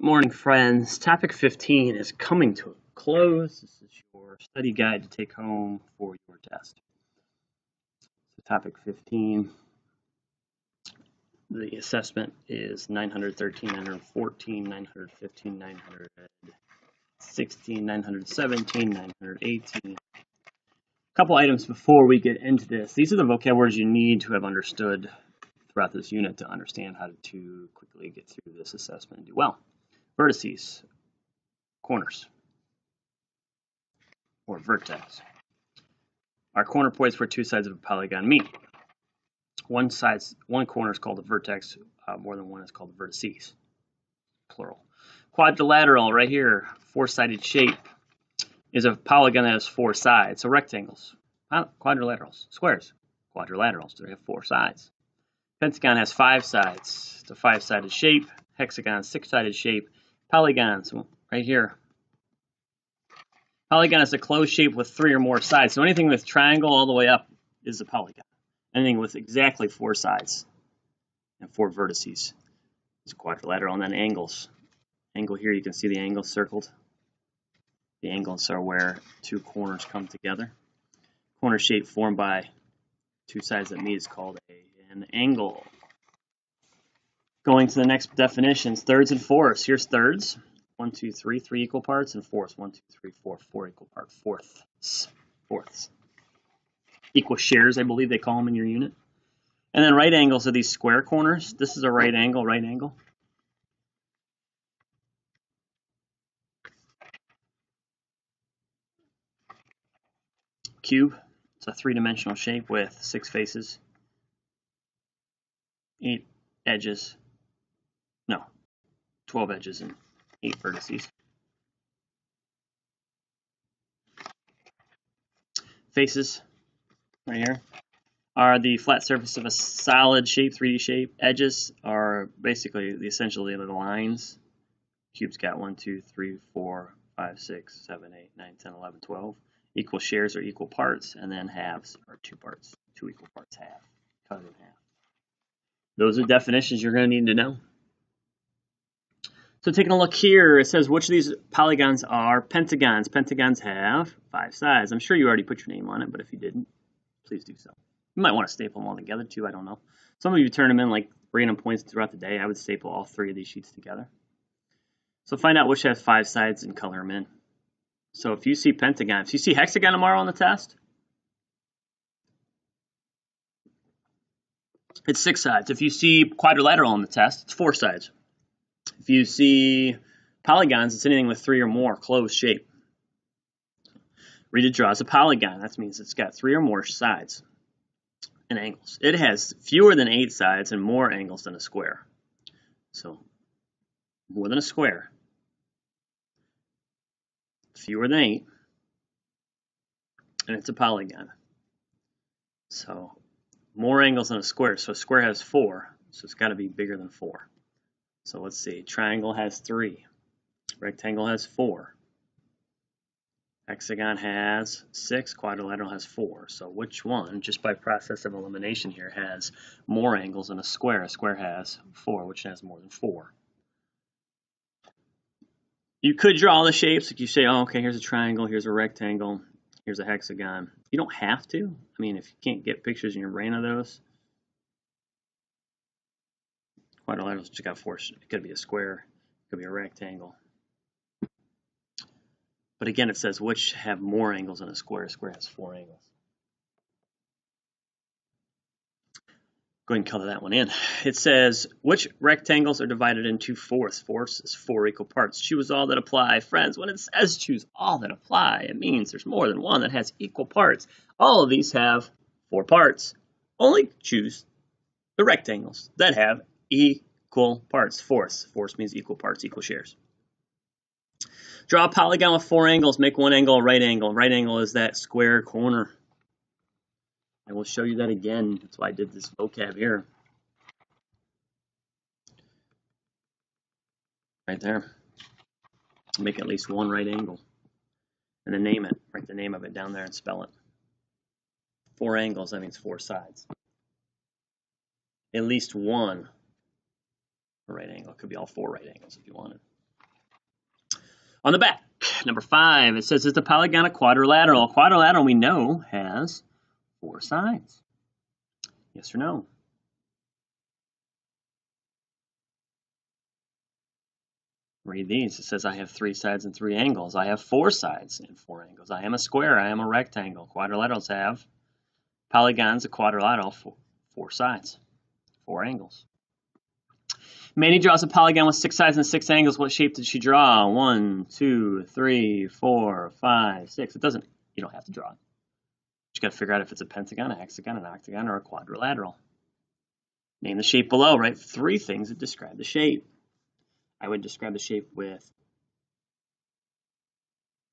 Morning, friends. Topic 15 is coming to a close. This is your study guide to take home for your test. So topic 15, the assessment is 913, 914, 915, 916, 917, 918. A couple items before we get into this. These are the vocab words you need to have understood throughout this unit to understand how to quickly get through this assessment and do well. Vertices, corners, or vertex. Our corner points where two sides of a polygon meet. One corner is called a vertex. More than one is called a vertices, plural. Quadrilateral, right here, four-sided shape, is a polygon that has four sides. So rectangles, quadrilaterals, squares, quadrilaterals, they have four sides. Pentagon has five sides. It's a five-sided shape. Hexagon, six-sided shape. Polygons, right here. Polygon is a closed shape with three or more sides. So anything with triangle all the way up is a polygon. Anything with exactly four sides and four vertices is quadrilateral. And then angles. Angle here, you can see the angle circled. The angles are where two corners come together. Corner shape formed by two sides that meet is called an angle. Going to the next definitions, thirds and fourths. Here's thirds. 1, 2, 3, 3 equal parts, and fourths. 1, 2, 3, 4, 4 equal parts. Fourths. Equal shares, I believe they call them in your unit. And then right angles are these square corners. This is a right angle, right angle. Cube, it's a three-dimensional shape with 6 faces, 8 edges, no, 12 edges and 8 vertices. Faces, right here, are the flat surface of a solid shape, 3D shape. Edges are basically essentially the lines. Cube's got 1, 2, 3, 4, 5, 6, 7, 8, 9, 10, 11, 12. Equal shares are equal parts, and then halves are 2 parts. 2 equal parts, half. Cut it in half. Those are definitions you're going to need to know. So taking a look here, it says which of these polygons are pentagons. Pentagons have 5 sides. I'm sure you already put your name on it, but if you didn't, please do so. You might want to staple them all together too, I don't know. Some of you turn them in like random points throughout the day. I would staple all 3 of these sheets together. So find out which has 5 sides and color them in. So if you see pentagon, if you see hexagon tomorrow on the test, it's 6 sides. If you see quadrilateral on the test, it's 4 sides. If you see polygons, it's anything with 3 or more, closed shape. Rita draws a polygon. That means it's got 3 or more sides and angles. It has fewer than 8 sides and more angles than a square. So more than a square. Fewer than 8. And it's a polygon. So more angles than a square. So a square has 4. So it's got to be bigger than 4. So let's see. Triangle has 3. Rectangle has 4. Hexagon has 6. Quadrilateral has 4. So which one, just by process of elimination here, has more angles than a square? A square has 4, which has more than 4. You could draw the shapes. Like you say, oh, okay, here's a triangle, here's a rectangle, here's a hexagon. You don't have to. I mean, if you can't get pictures in your brain of those, quadrilateral's just got 4. It could be a square, it could be a rectangle. But again, it says which have more angles than a square. A square has 4 angles. Go ahead and color that one in. It says, which rectangles are divided into fourths? Fourths is 4 equal parts. Choose all that apply. Friends, when it says choose all that apply, it means there's more than one that has equal parts. All of these have 4 parts. Only choose the rectangles that have equal parts. Fourths. Fourths means equal parts, equal shares. Draw a polygon with 4 angles. Make one angle a right angle. Right angle is that square corner. I will show you that again. That's why I did this vocab here. Right there. Make at least one right angle. And then name it. Write the name of it down there and spell it. 4 angles, that means 4 sides. At least one right angle. It could be all 4 right angles if you wanted. On the back, number 5, it says, is the polygon a quadrilateral? A quadrilateral, we know, has 4 sides. Yes or no? Read these. It says, I have 3 sides and 3 angles. I have 4 sides and 4 angles. I am a square. I am a rectangle. Quadrilaterals have polygons, a quadrilateral, 4 sides, 4 angles. Manny draws a polygon with 6 sides and 6 angles. What shape did she draw? 1, 2, 3, 4, 5, 6. It doesn't, you don't have to draw it. You got to figure out if it's a pentagon, a hexagon, an octagon, or a quadrilateral. Name the shape below. Write 3 things that describe the shape. I would describe the shape with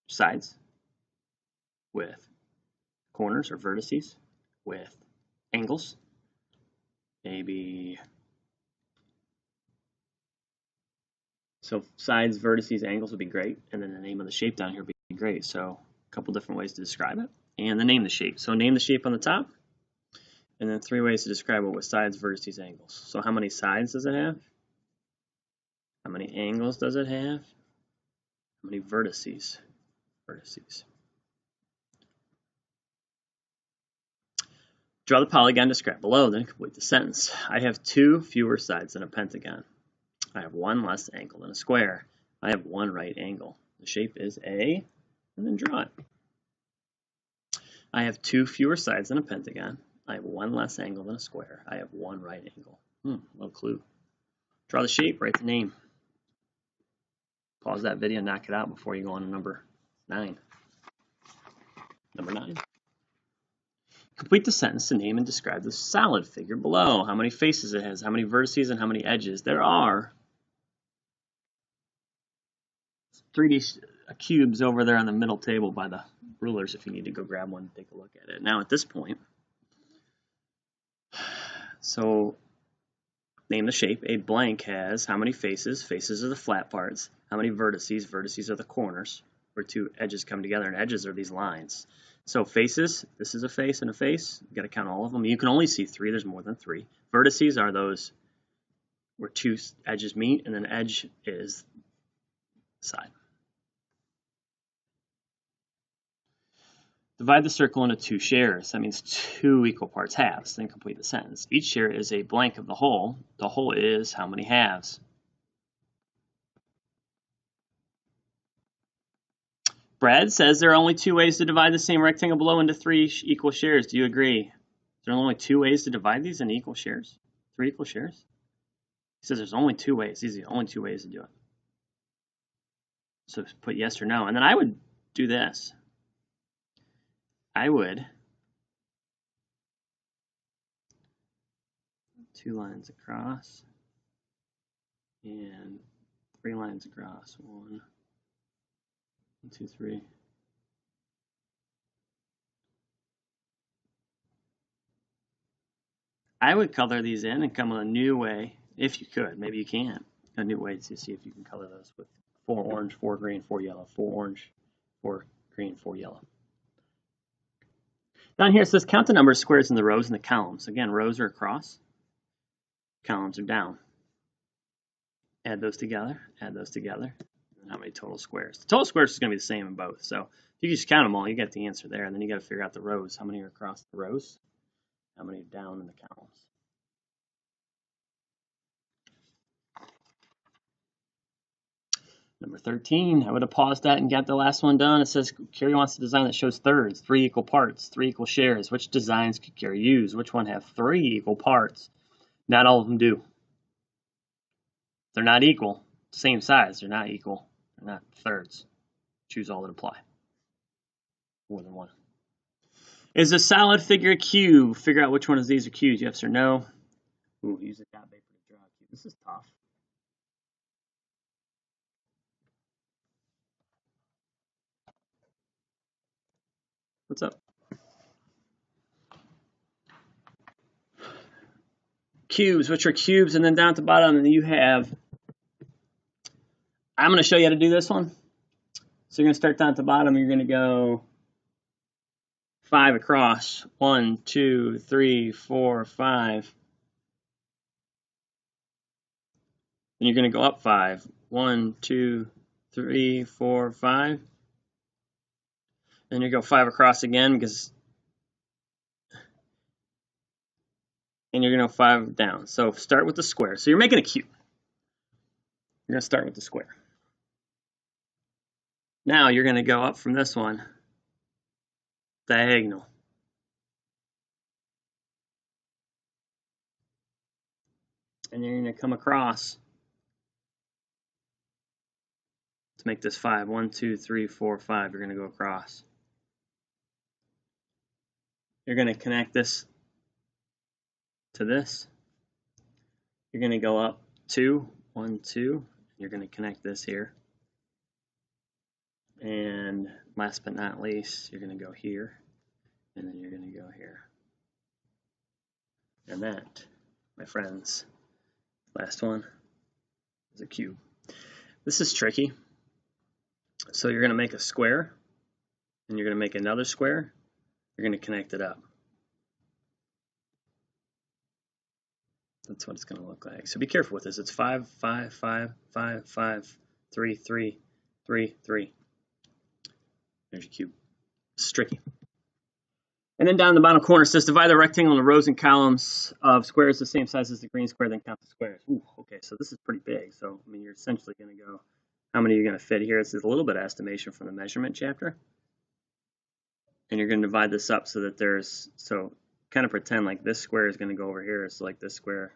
sides, with corners or vertices, with angles, maybe. So sides, vertices, angles would be great, and then the name of the shape down here would be great. So a couple different ways to describe it, and then name the shape. So name the shape on the top, and then 3 ways to describe it with sides, vertices, angles. So how many sides does it have? How many angles does it have? How many vertices? Draw the polygon described below, then complete the sentence. I have 2 fewer sides than a pentagon. I have 1 less angle than a square. I have 1 right angle. The shape is A, and then draw it. I have 2 fewer sides than a pentagon. I have 1 less angle than a square. I have 1 right angle. No clue. Draw the shape, write the name. Pause that video, knock it out before you go on to number 9. Number 9. Complete the sentence to name and describe the solid figure below. How many faces it has, how many vertices, and how many edges. There are 3D cubes over there on the middle table by the rulers if you need to go grab one and take a look at it. Now at this point, so name the shape. A blank has how many faces? Faces are the flat parts. How many vertices? Vertices are the corners where 2 edges come together, and edges are these lines. So faces, this is a face and a face. You got to count all of them. You can only see 3. There's more than 3. Vertices are those where 2 edges meet, and then edge is side. Divide the circle into 2 shares. That means 2 equal parts halves. Then complete the sentence. Each share is a blank of the whole. The whole is how many halves? Brad says there are only 2 ways to divide the same rectangle below into 3 equal shares. Do you agree? Is there only 2 ways to divide these into equal shares? 3 equal shares? He says there's only 2 ways. These are the only 2 ways to do it. So put yes or no. And then I would do this. I would 2 lines across and 3 lines across. 1, 2, 3. I would color these in and come with a new way, if you could. Maybe you can't. A new way to see if you can color those with 4 orange, 4 green, 4 yellow, 4 orange, 4 green, 4 yellow. Down here it says count the number of squares in the rows and the columns. Again, rows are across, columns are down. Add those together, and how many total squares. The total squares is going to be the same in both. So if you just count them all, you get the answer there. And then you got to figure out the rows. How many are across the rows? How many are down in the columns? Number 13, I would have paused that and got the last one done. It says Carrie wants a design that shows thirds, 3 equal parts, 3 equal shares. Which designs could Carrie use? Which one have 3 equal parts? Not all of them do. They're not equal, same size. They're not equal. They're not thirds. Choose all that apply. More than one. Is a solid figure a cube? Figure out which one of these are cubes. Yes or no? Ooh, use a dot paper to draw a cube. This is tough. What's up? Cubes, which are cubes, and then down at the bottom you have, I'm going to show you how to do this one. So you're going to start down at the bottom, you're going to go 5 across, 1, 2, 3, 4, 5. Then you're going to go up 5, 1, 2, 3, 4, 5. And you go 5 across again because, and you're going to 5 down. So start with the square. So you're making a cube. You're going to start with the square. Now you're going to go up from this one, diagonal. And you're going to come across to make this 5. 1, 2, 3, 4, 5. You're going to go across. You're going to connect this to this. You're going to go up 2, 1, 2. You're going to connect this here. And last but not least, you're going to go here. And then you're going to go here. And that, my friends, last one is a cube. This is tricky. So you're going to make a square, and you're going to make another square. You're going to connect it up. That's what it's going to look like. So be careful with this. It's 5, 5, 5, 5, 5, 3, 3, 3, 3. There's your cube. It's tricky. And then down in the bottom corner it says divide the rectangle into rows and columns of squares the same size as the green square, then count the squares. Ooh, okay, so this is pretty big. So I mean, you're essentially going to go, how many are you going to fit here? This is a little bit of estimation from the measurement chapter. And you're going to divide this up so that there's, so kind of pretend like this square is going to go over here. So like this square,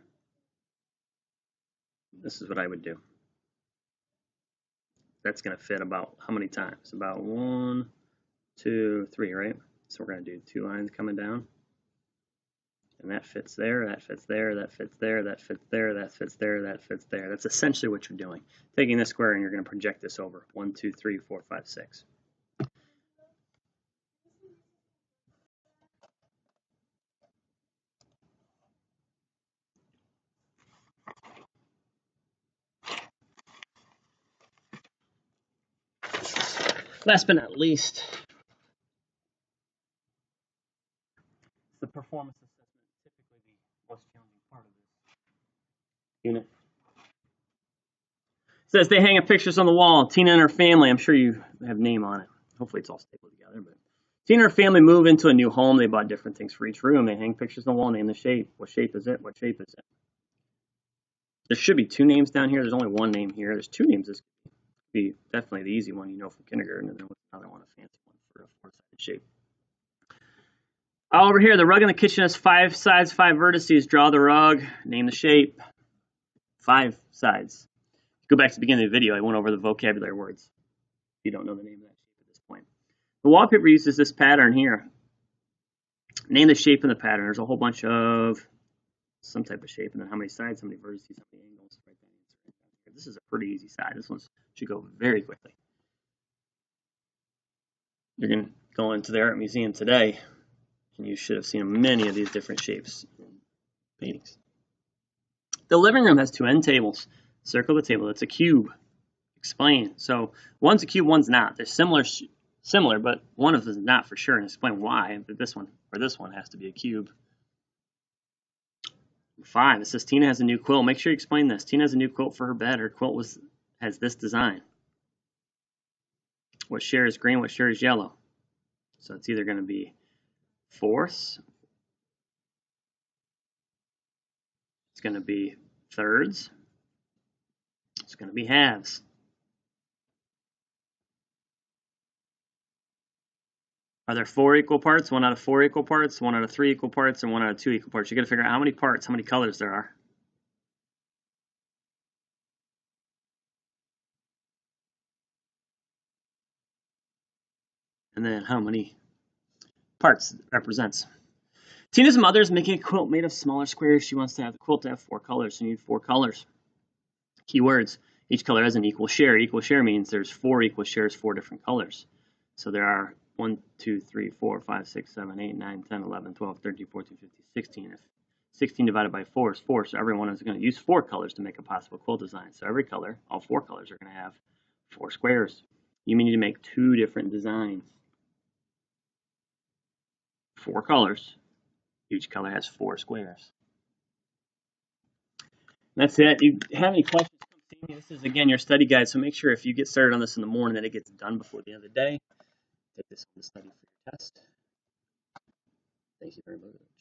this is what I would do. That's going to fit about how many times? About 1, 2, 3, right? So we're going to do 2 lines coming down. And that fits there, that fits there, that fits there, that fits there, that fits there, that fits there. That's essentially what you're doing. Taking this square and you're going to project this over. 1, 2, 3, 4, 5, 6. Last but not least, the performance assessment, typically the most challenging part of this unit. It says they hang up pictures on the wall. Tina and her family, I'm sure you have name on it. Hopefully it's all stapled together. But Tina and her family move into a new home. They bought different things for each room. They hang pictures on the wall, name the shape. What shape is it? What shape is it? There should be 2 names down here. There's only 1 name here. There's 2 names. This could be definitely the easy one, you know, from kindergarten, and then another one, a fancy one for a 4-sided shape. Over here, the rug in the kitchen has 5 sides, 5 vertices. Draw the rug, name the shape. 5 sides. Go back to the beginning of the video. I went over the vocabulary words. If you don't know the name of that shape at this point. The wallpaper uses this pattern here. Name the shape in the pattern. There's a whole bunch of some type of shape, and then how many sides, how many vertices, how many angles. This is a pretty easy side. This one should go very quickly. You're going to go into the art museum today, and you should have seen many of these different shapes in paintings. The living room has 2 end tables. Circle the table. It's a cube. Explain. So one's a cube, one's not. They're similar, but one of them is not for sure, and explain why. But this one or this one has to be a cube. 5. It says Tina has a new quilt. Make sure you explain this. Tina has a new quilt for her bed. Her quilt has this design. What share is green? What share is yellow? So it's either going to be fourths. It's going to be thirds. It's going to be halves. Are there 4 equal parts? 1 out of 4 equal parts, 1 out of 3 equal parts, and 1 out of 2 equal parts. You got to figure out how many parts, how many colors there are. And then how many parts it represents. Tina's mother is making a quilt made of smaller squares. She wants to have the quilt to have 4 colors. So you need 4 colors. Keywords. Each color has an equal share. Equal share means there's 4 equal shares, 4 different colors. So there are 1, 2, 3, 4, 5, 6, 7, 8, 9, 10, 11, 12, 13, 14, 15, 16. If 16 divided by 4 is 4, so everyone is going to use 4 colors to make a possible quilt design. So every color, all 4 colors, are going to have 4 squares. You need to make 2 different designs. 4 colors. Each color has 4 squares. That's it. You have any questions? Come see me. This is, again, your study guide, so make sure if you get started on this in the morning that it gets done before the end of the day. Take this home to study for your test. Thank you very much.